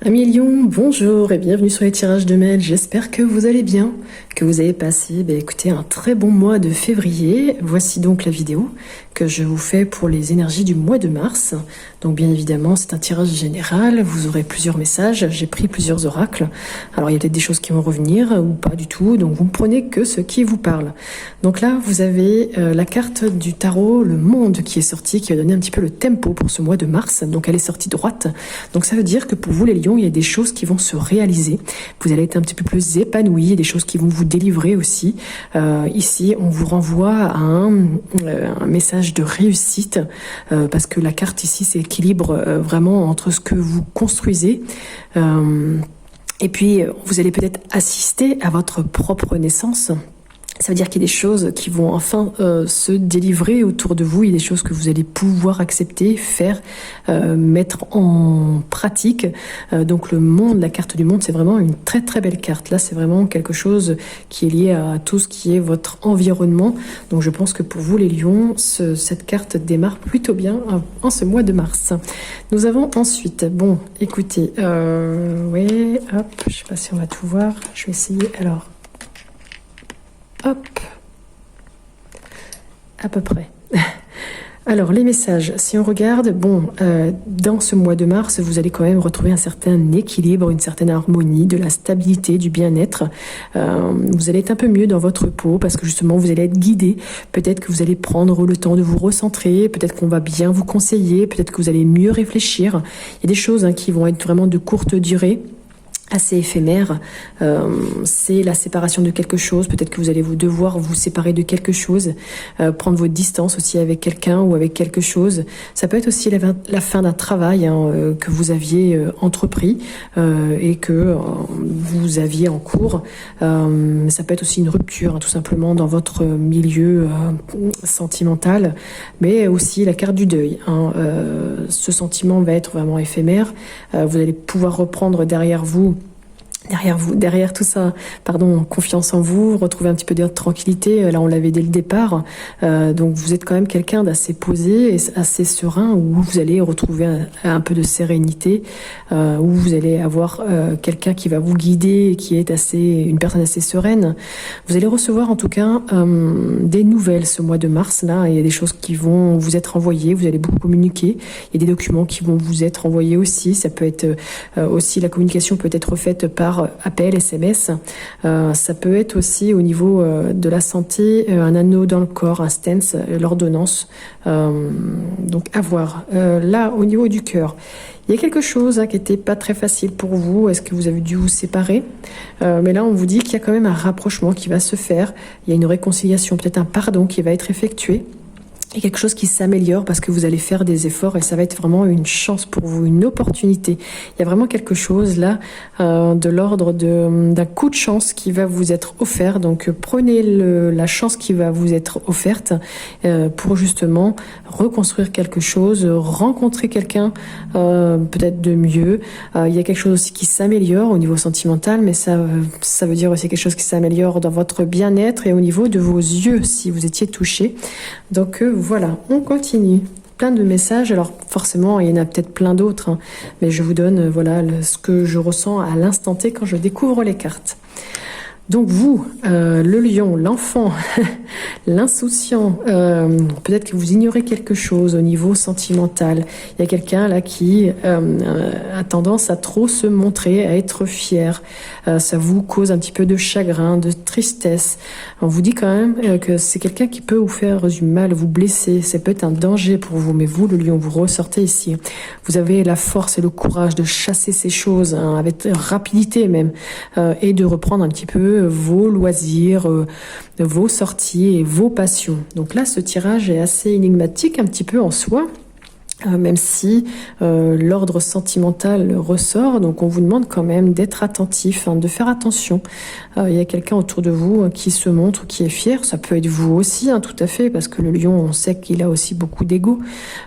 Amis Lion, bonjour et bienvenue sur les tirages de mail. J'espère que vous allez bien, que vous avez passé écoutez, un très bon mois de février. Voici donc la vidéo que je vous fais pour les énergies du mois de mars. Donc bien évidemment, c'est un tirage général, vous aurez plusieurs messages, j'ai pris plusieurs oracles. Alors il y a peut-être des choses qui vont revenir ou pas du tout, donc vous ne prenez que ce qui vous parle. Donc là, vous avez la carte du tarot, le monde qui est sortie, qui va donner un petit peu le tempo pour ce mois de mars. Donc elle est sortie droite. Donc ça veut dire que pour vous les lions, il y a des choses qui vont se réaliser. Vous allez être un petit peu plus épanoui, des choses qui vont vous délivrer aussi. Ici, on vous renvoie à un message de réussite parce que la carte ici, c'est équilibre vraiment entre ce que vous construisez. Et puis, vous allez peut-être assister à votre propre naissance. Ça veut dire qu'il y a des choses qui vont enfin se délivrer autour de vous. Il y a des choses que vous allez pouvoir accepter, faire, mettre en pratique. Donc le monde, la carte du monde, c'est vraiment une très très belle carte. Là, c'est vraiment quelque chose qui est lié à tout ce qui est votre environnement. Donc je pense que pour vous les lions, cette carte démarre plutôt bien en ce mois de mars. Nous avons ensuite, bon, écoutez, ouais, hop, je sais pas si on va tout voir. Je vais essayer, alors... Hop, à peu près. Alors, les messages, si on regarde, bon, dans ce mois de mars, vous allez quand même retrouver un certain équilibre, une certaine harmonie, de la stabilité, du bien-être. Vous allez être un peu mieux dans votre peau parce que justement, vous allez être guidé. Peut-être que vous allez prendre le temps de vous recentrer, peut-être qu'on va bien vous conseiller, peut-être que vous allez mieux réfléchir. Il y a des choses qui vont être vraiment de courte durée, assez éphémère, c'est la séparation de quelque chose. Peut-être que vous allez devoir vous séparer de quelque chose, prendre votre distance aussi avec quelqu'un ou avec quelque chose. Ça peut être aussi la fin d'un travail que vous aviez entrepris et que vous aviez en cours. Ça peut être aussi une rupture, tout simplement, dans votre milieu sentimental, mais aussi la carte du deuil. Ce sentiment va être vraiment éphémère. Vous allez pouvoir reprendre derrière tout ça, confiance en vous, retrouver un petit peu de tranquillité. Là, on l'avait dès le départ. Donc, vous êtes quand même quelqu'un d'assez posé et assez serein, où vous allez retrouver un peu de sérénité, où vous allez avoir quelqu'un qui va vous guider, qui est une personne assez sereine. Vous allez recevoir en tout cas des nouvelles ce mois de mars. Là, il y a des choses qui vont vous être envoyées. Vous allez beaucoup communiquer. Il y a des documents qui vont vous être envoyés aussi. Ça peut être aussi, la communication peut être faite par appel, SMS. Ça peut être aussi au niveau de la santé, un anneau dans le corps, un stents, l'ordonnance. Donc à voir. Là, au niveau du cœur, il y a quelque chose qui n'était pas très facile pour vous. Est-ce que vous avez dû vous séparer? Mais là, on vous dit qu'il y a quand même un rapprochement qui va se faire. Il y a une réconciliation, peut-être un pardon qui va être effectué. Il y a quelque chose qui s'améliore parce que vous allez faire des efforts et ça va être vraiment une chance pour vous, une opportunité. Il y a vraiment quelque chose là de l'ordre d'un coup de chance qui va vous être offert. Donc prenez la chance qui va vous être offerte pour justement reconstruire quelque chose, rencontrer quelqu'un peut-être de mieux. Il y a quelque chose aussi qui s'améliore au niveau sentimental, mais ça veut dire aussi quelque chose qui s'améliore dans votre bien-être et au niveau de vos yeux si vous étiez touché. Donc voilà, on continue. Plein de messages, alors forcément il y en a peut-être plein d'autres, mais je vous donne ce que je ressens à l'instant T quand je découvre les cartes. Donc vous, le lion, l'enfant, l'insouciant, peut-être que vous ignorez quelque chose au niveau sentimental. Il y a quelqu'un là qui a tendance à trop se montrer, à être fier. Ça vous cause un petit peu de chagrin, de tristesse. On vous dit quand même que c'est quelqu'un qui peut vous faire du mal, vous blesser. Ça peut être un danger pour vous, mais vous, le lion, vous ressortez ici. Vous avez la force et le courage de chasser ces choses avec rapidité même et de reprendre un petit peu vos loisirs, vos sorties et vos passions. Donc là, ce tirage est assez énigmatique un petit peu en soi. Même si l'ordre sentimental ressort, donc on vous demande quand même d'être attentif, de faire attention. Il y a quelqu'un autour de vous qui se montre, qui est fier. Ça peut être vous aussi, tout à fait, parce que le lion, on sait qu'il a aussi beaucoup d'ego.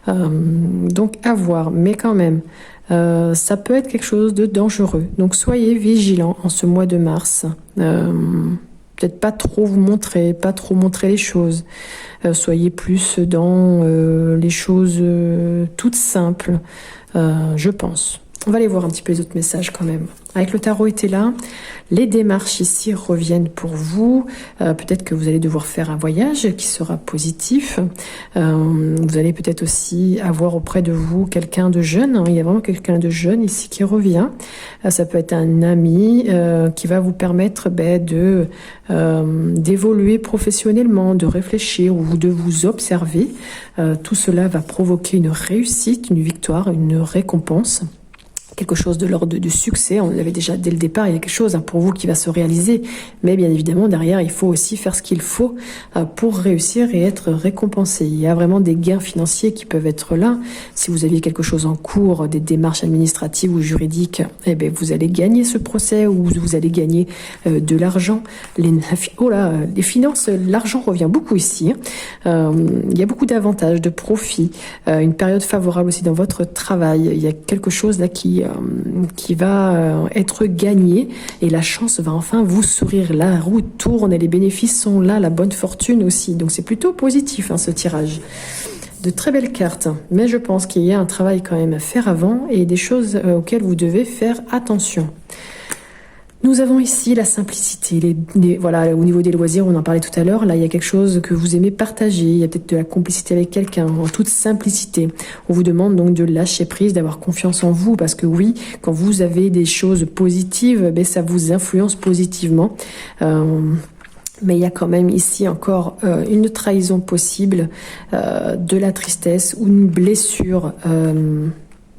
Donc à voir, mais quand même, ça peut être quelque chose de dangereux. Donc soyez vigilants en ce mois de mars. Peut-être pas trop vous montrer, pas trop montrer les choses. Soyez plus dans les choses toutes simples, je pense. On va aller voir un petit peu les autres messages quand même. Avec le tarot était là, les démarches ici reviennent pour vous. Peut-être que vous allez devoir faire un voyage qui sera positif. Vous allez peut-être aussi avoir auprès de vous quelqu'un de jeune. Il y a vraiment quelqu'un de jeune ici qui revient. Ça peut être un ami qui va vous permettre d'évoluer professionnellement, de réfléchir ou de vous observer. Tout cela va provoquer une réussite, une victoire, une récompense. Quelque chose de l'ordre du succès, on l'avait déjà dès le départ, il y a quelque chose pour vous qui va se réaliser, mais bien évidemment derrière il faut aussi faire ce qu'il faut pour réussir et être récompensé. Il y a vraiment des gains financiers qui peuvent être là. Si vous aviez quelque chose en cours, des démarches administratives ou juridiques, eh bien vous allez gagner ce procès ou vous allez gagner de l'argent. Les finances, l'argent revient beaucoup ici. Il y a beaucoup d'avantages, de profits, une période favorable aussi dans votre travail. Il y a quelque chose là qui va être gagné et la chance va enfin vous sourire. La roue tourne et les bénéfices sont là, la bonne fortune aussi. Donc c'est plutôt positif ce tirage. De très belles cartes, mais je pense qu'il y a un travail quand même à faire avant et des choses auxquelles vous devez faire attention. Nous avons ici la simplicité. Voilà, au niveau des loisirs, on en parlait tout à l'heure. Là, il y a quelque chose que vous aimez partager. Il y a peut-être de la complicité avec quelqu'un, en toute simplicité. On vous demande donc de lâcher prise, d'avoir confiance en vous, parce que oui, quand vous avez des choses positives, ça vous influence positivement. Mais il y a quand même ici encore une trahison possible, de la tristesse ou une blessure.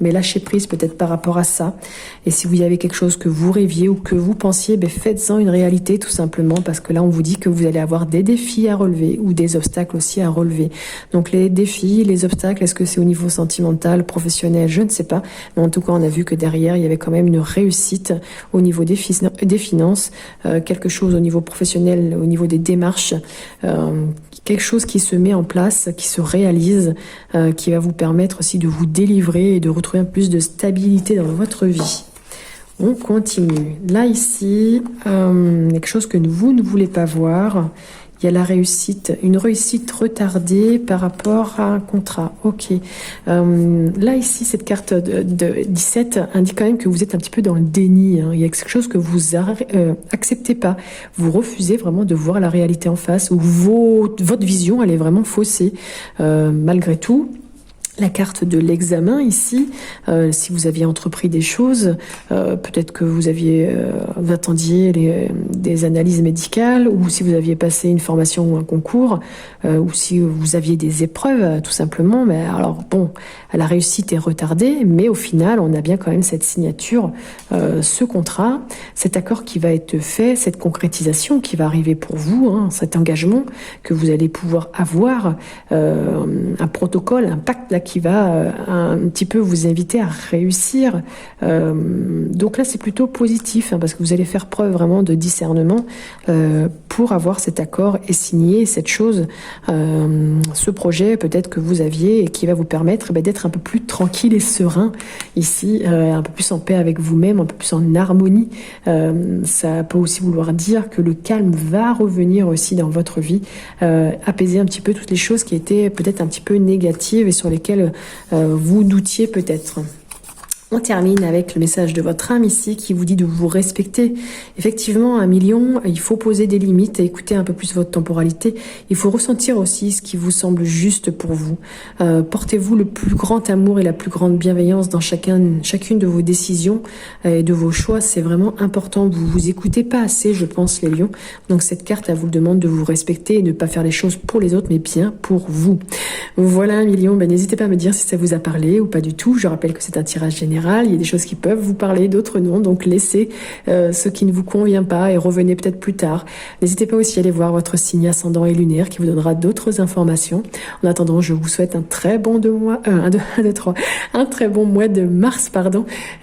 Mais lâchez prise peut-être par rapport à ça. Et si vous avez quelque chose que vous rêviez ou que vous pensiez, faites-en une réalité tout simplement, parce que là on vous dit que vous allez avoir des défis à relever ou des obstacles aussi à relever. Donc les défis, les obstacles, est-ce que c'est au niveau sentimental, professionnel, je ne sais pas. Mais en tout cas on a vu que derrière il y avait quand même une réussite au niveau des finances, quelque chose au niveau professionnel, au niveau des démarches, quelque chose qui se met en place, qui se réalise, qui va vous permettre aussi de vous délivrer et de retrouver un peu plus de stabilité dans votre vie. On continue. Là, ici, quelque chose que vous ne voulez pas voir. Il y a la réussite, une réussite retardée par rapport à un contrat. Ok. Là, ici, cette carte de 17 indique quand même que vous êtes un petit peu dans le déni. Il y a quelque chose que vous acceptez pas. Vous refusez vraiment de voir la réalité en face, ou votre vision, elle est vraiment faussée. Malgré tout, la carte de l'examen ici, si vous aviez entrepris des choses, peut-être que vous attendiez des analyses médicales, ou si vous aviez passé une formation ou un concours, ou si vous aviez des épreuves tout simplement. Mais alors bon, la réussite est retardée, mais au final on a bien quand même cette signature, ce contrat, cet accord qui va être fait, cette concrétisation qui va arriver pour vous, cet engagement que vous allez pouvoir avoir, un protocole, un pacte là qui va un petit peu vous inviter à réussir. Donc là, c'est plutôt positif, parce que vous allez faire preuve vraiment de discernement pour avoir cet accord et signer cette chose, ce projet peut-être que vous aviez et qui va vous permettre d'être un peu plus tranquille et serein ici, un peu plus en paix avec vous-même, un peu plus en harmonie. Ça peut aussi vouloir dire que le calme va revenir aussi dans votre vie, apaiser un petit peu toutes les choses qui étaient peut-être un petit peu négatives et sur lesquelles vous doutiez peut-être. On termine avec le message de votre âme ici qui vous dit de vous respecter. Effectivement, 1 million, il faut poser des limites et écouter un peu plus votre temporalité. Il faut ressentir aussi ce qui vous semble juste pour vous. Portez-vous le plus grand amour et la plus grande bienveillance dans chacune de vos décisions et de vos choix. C'est vraiment important. Vous vous écoutez pas assez, je pense, les lions. Donc cette carte, elle vous demande de vous respecter et de ne pas faire les choses pour les autres, mais bien pour vous. Voilà 1 million. N'hésitez pas à me dire si ça vous a parlé ou pas du tout. Je rappelle que c'est un tirage général. Il y a des choses qui peuvent vous parler, d'autres non. Donc laissez ce qui ne vous convient pas et revenez peut-être plus tard. N'hésitez pas aussi à aller voir votre signe ascendant et lunaire qui vous donnera d'autres informations. En attendant, je vous souhaite un très bon un très bon mois de mars,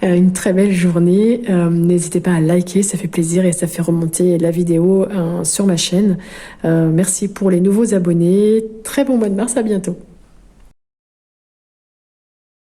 une très belle journée. N'hésitez pas à liker, ça fait plaisir et ça fait remonter la vidéo sur ma chaîne. Merci pour les nouveaux abonnés. Très bon mois de mars, à bientôt.